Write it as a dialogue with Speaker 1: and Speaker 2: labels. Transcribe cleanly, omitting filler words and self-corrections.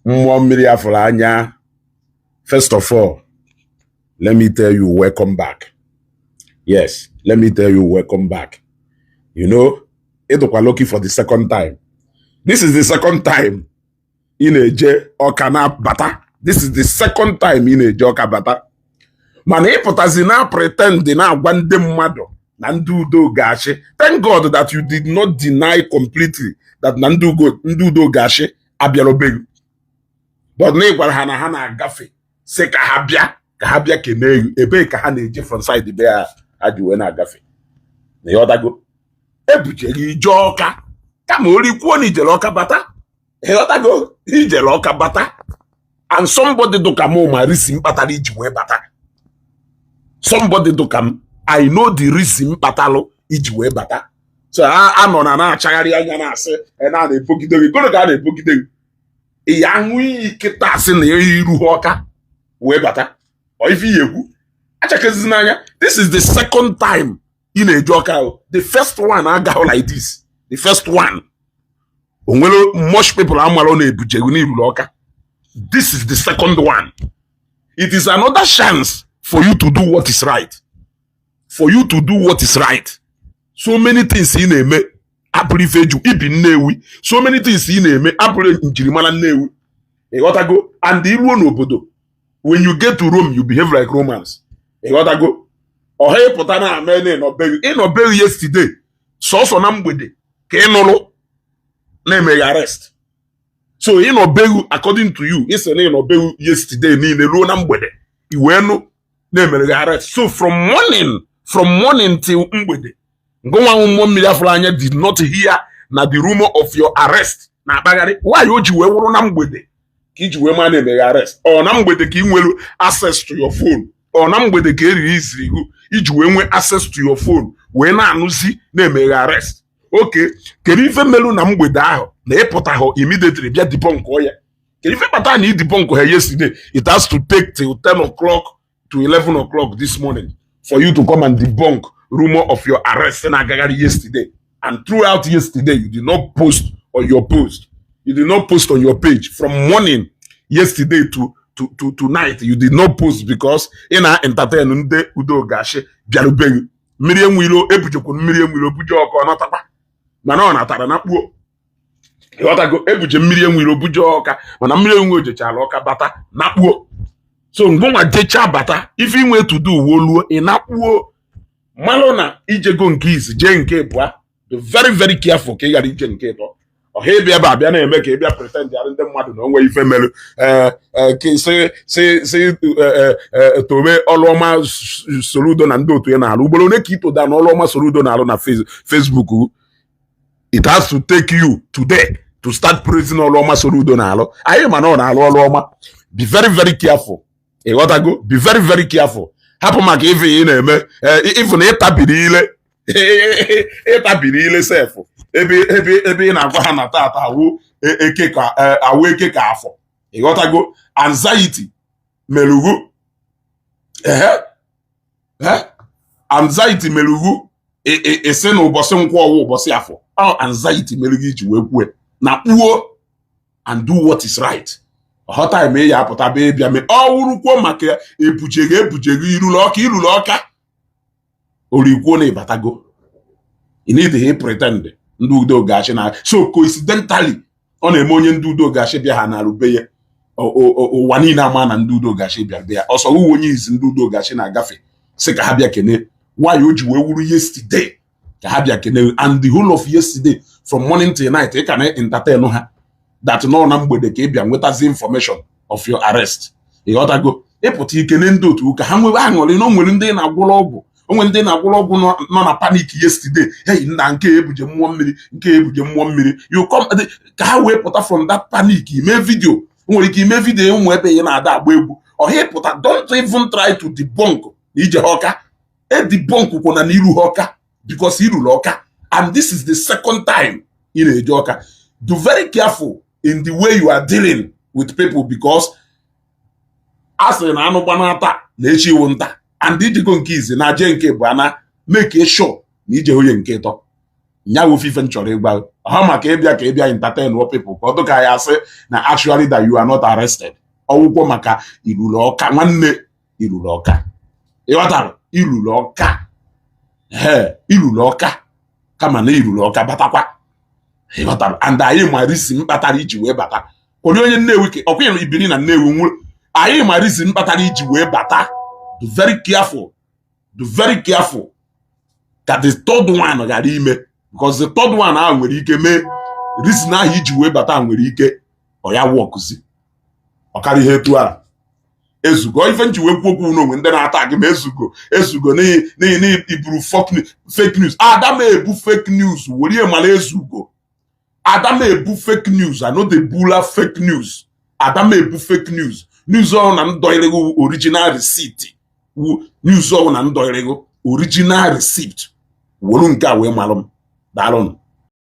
Speaker 1: Mmuo Mmiri Ogbanje. First of all, let me tell you, welcome back. Yes, let me tell you, welcome back. You know, it was lucky for the second time. This is the second time in a J Okana Bata. This is the second time in a Joka Bata. Man, na pretend na gwande mmado na ndudo gashi. Thank God that you did not deny completely that ndudo gashi abialobegu. But ne gwara hana agafe. Se ka habia keneyu ebe ka ha na-eje from side be adiwe na agafe. Na yodago ebujeri joka kama ori kwuo ni ijele ọka bata. Yodago ijele ọka bata. And somebody do come ma reason patali iji bata. Somebody do come, I know the reason patalo iji bata. So I no na achagari anya na ase na na-epogide go ga na-epogide. Ya nwi kita ase na iru ọka we bata. Or if you achakezi this is the second time in a joka. The first one I got like this. The first one. Onwelo much people amalo na ebujegu ni iru ọka. This is the second one. It is another chance for you to do what is right. For you to do what is right. So many things in a me apprefeju ibi newi. So many things in a me apple njirimala newi. You gotta go. And the Iruo obodo. When you get to Rome, you behave like Romans. You gotta go. Oh hey potana amene no bury. No bury yesterday. So namwede. Ke nolo na me arrest. So in obey according to you, it's an obey yesterday ni ruo na mgbede. Iwenu na emere arrest. So from morning till mgbede. Ngwa Mmuo Mmiri Ogbanje did not hear na the rumor of your arrest. Na bagari why oji we wuru na mgbede. Ka iji we ma na emere arrest. Or na mgbede ka inwelu access to your phone. Or na mgbede ka eriri ihu iji we nwe access to your phone. We na anuzi na emere arrest. Okay, kedu ife melu na mgbede ahụ na ịpụta ho immediately bịa debunk ya. Kedu ife pata na debunk ha yesterday? It has to take till 10 o'clock to 11 o'clock this morning for you to come and debunk rumor of your arrest in Agagari yesterday. And throughout yesterday, you did not post on your post. You did not post on your page from morning yesterday to night. You did not post because in our entertainment udo gashi biarubegu Mmiri Enwilo ebujekwu Mmiri Enwilo buje ọka ọnatapa. Mana ọ natara na kpuo. Ịghọtago ebuje Mmiri Enwilo buje ọka mana Mmiri Enwilo jechala ọka bata na kpuo. So ngonwa jecha bata if you want to do woluo ina kpuo. Malo na ijego nke isi je nke bua. Be very very careful ka ị ghara ije nke to. Ọ ha bịa ba bịa na-eme ka ị bịa pretend ya ndị mmadụ na onwe ife melu tobe ọlụọma Soludo na ndị otu ya na-alụ ugboro one ka ito da na ọlụọma Soludo na-alụ na Facebook. It has to take you today to start praising ọlụọma Soludo na-alụ. Anyị ma na ọ na-alụ ọlụọma. Be very very careful. Ị ghọtago? Be very very careful. Hapụ maka ife ị na-eme ifu na ịtabiri ile sefu ebe ị na-agwa ha na tata awụ eke ka afọ. Ị ghọtago? Anxiety melugu anxiety melugu ese na ụbọchị nkwọ ọwụ ụbọchị afọ. Anxiety melugu iji wee kwue na kpuo and do what is right. Ọghọta eme ya apụta be bịa me ọwụrụkwuo maka ebujego irulu ọka orikwuo na ịbatago. You need to pretend ndị udo gashi na so coincidentally ọ na-eme onye ndị udo gashi bịa ha na arụbe ya ụwa niile ama na ndị udo gashi bịa bịa ọsọ uwe onye izi ndị udo gashi na-agafe sị ka ha bịa kene why o ji wee wuru yesterday ka ha bịa kene and the whole of yesterday from morning till night ị ka na entertain ha that no na mgbede ka ị bịa nwetazi information of your arrest. Ị ghọtago? Ịpụta ikene ndị otu ka ha nwere aṅụrị na o nwere ndị na-agwụla ọgwụ. Onwe ndị na-agwụla ọgwụ nọ na panic yesterday. Hey, nna nke ebuje Mmuo Mmiri, nke ebuje Mmuo Mmiri. You come ka ha wee pụta from that panic ime video. Nwere ike ime video ụmụ ebe ị na-ada agba egwu. Ọ ha pụta don't even try to debunk ije ọka. Debunk kwụ na iru ọka because irulu ọka. And this is the second time ị na-eje ọka. Do very careful in the way you are dealing with people because as in anụ gbanata na echi iwu nta and ijigo nke izi na aje nke bụ ana make sure na ije onye nke ịtọ nya wo fife nchọrọ ịgba How much ka entertain what people? But okay, I say now actually that you are not arrested. Ọwụkwọ maka ilulu ọka nwanne ilulu ọka. Ịghọtara ilulu ọka. Ilulu ọka kama na ilulu ọka batakwa. Ịghọtara and anyị ma risi mkpatara iji wee bata. Kwụrụ onye Nnewi ke ọkwa ibiri na Nnewi nwụrụ. Anyị ma risi mkpatara iji wee bata. Do very careful. Do very careful. That the third one gara ime because the third one ahụ nwere ike mee reason ahụ iji wee bata nwere ike ọ ya wọkụzi ọkara ihe etu a ezugo ife nji wee kwuo okwu n'onwe ndị na-ata gị ma ezugo n'ihi iburu fake news Adam ebu fake news were mara ezugo Adam ebu fake news I know the bula fake news Adam ebu fake news ọhụrụ na ndoirego original receipt news ọhụrụ na ndoirego original receipt wolu nke a wee malụ m daalụ